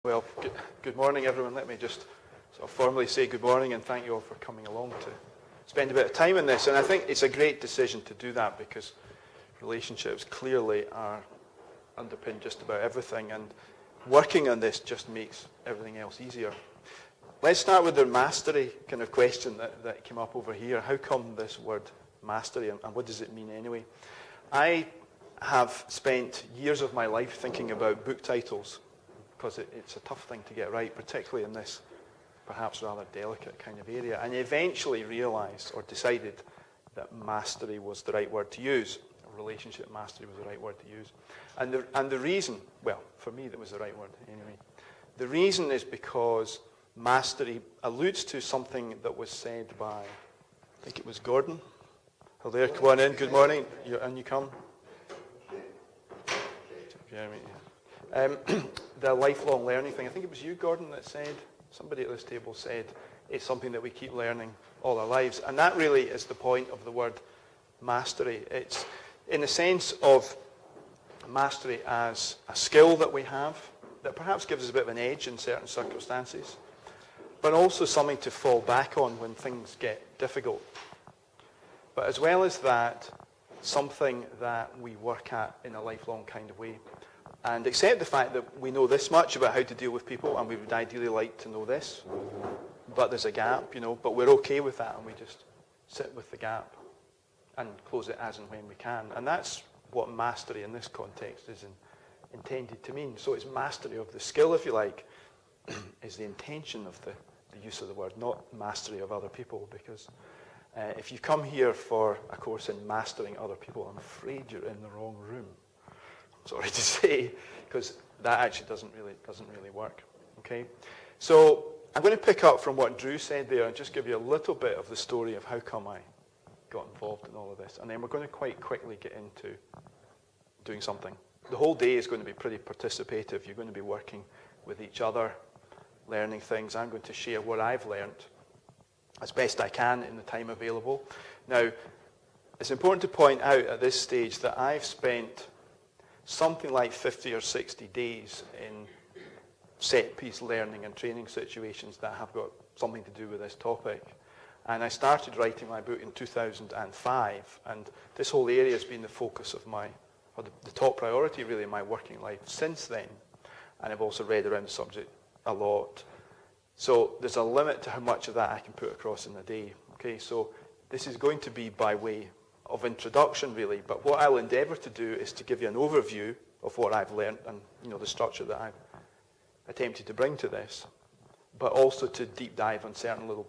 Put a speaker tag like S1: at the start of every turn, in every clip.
S1: Well, good morning, everyone. Let me just sort of formally say good morning and thank you all for coming along to spend a bit of time on this. And I think it's a great decision to do that because relationships clearly are underpin just about everything, and working on this just makes everything else easier. Let's start with the mastery kind of question that came up over here. How come this word mastery, and what does it mean anyway? I have spent years of my life thinking about book titles, because it's a tough thing to get right, particularly in this perhaps rather delicate kind of area, and eventually realized or decided that mastery was the right word to use. Relationship mastery was the right word to use. And the reason, well, for me that was the right word anyway. The reason is because mastery alludes to something that was said by, I think it was Gordon. Hello there, come on in, good morning. You come. The lifelong learning thing, I think it was you, Gordon, that said, somebody at this table said, it's something that we keep learning all our lives. And that really is the point of the word mastery. It's in the sense of mastery as a skill that we have that perhaps gives us a bit of an edge in certain circumstances, but also something to fall back on when things get difficult. But as well as that, something that we work at in a lifelong kind of way. And accept the fact that we know this much about how to deal with people, and we would ideally like to know this, but there's a gap, but we're okay with that, and we just sit with the gap and close it as and when we can. And that's what mastery in this context is intended to mean. So it's mastery of the skill, if you like, is the intention of the use of the word, not mastery of other people, because if you come here for a course in mastering other people, I'm afraid you're in the wrong room. Sorry to say, because that actually doesn't really work. Okay, so I'm going to pick up from what Drew said there and just give you a little bit of the story of how come I got involved in all of this, and then we're going to quite quickly get into doing something. The whole day is going to be pretty participative. You're going to be working with each other, learning things. I'm going to share what I've learned as best I can in the time available. Now, it's important to point out at this stage that I've spent something like 50 or 60 days in set-piece learning and training situations that have got something to do with this topic. And I started writing my book in 2005, and this whole area has been the focus of the top priority really in my working life since then. And I've also read around the subject a lot. So there's a limit to how much of that I can put across in a day. Okay, so this is going to be by way of introduction really, but what I'll endeavour to do is to give you an overview of what I've learned and the structure that I've attempted to bring to this, but also to deep dive on certain little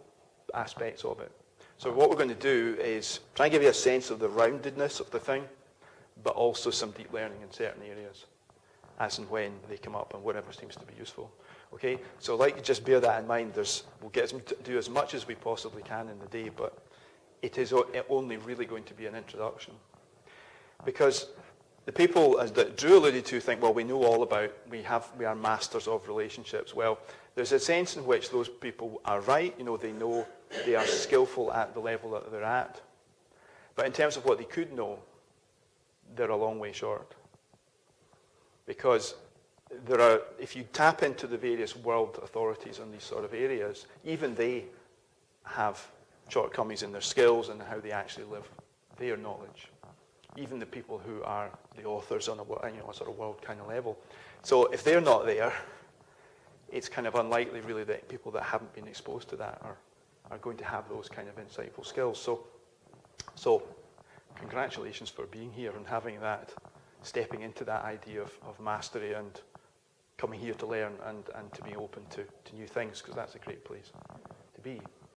S1: aspects of it. So what we're going to do is try and give you a sense of the roundedness of the thing, but also some deep learning in certain areas as and when they come up and whatever seems to be useful. Okay, so just bear that in mind. We'll get to do as much as we possibly can in the day, but it is only really going to be an introduction. Because the people, as Drew alluded to, think, well, we know all about, we are masters of relationships. Well, there's a sense in which those people are right. They know they are skillful at the level that they're at. But in terms of what they could know, they're a long way short. Because if you tap into the various world authorities on these sort of areas, even they have shortcomings in their skills and how they actually live their knowledge. Even the people who are the authors on a sort of world kind of level. So if they're not there, it's kind of unlikely really that people that haven't been exposed to that are going to have those kind of insightful skills. So congratulations for being here and having that, stepping into that idea of mastery and coming here to learn and to be open to new things, because that's a great place to be.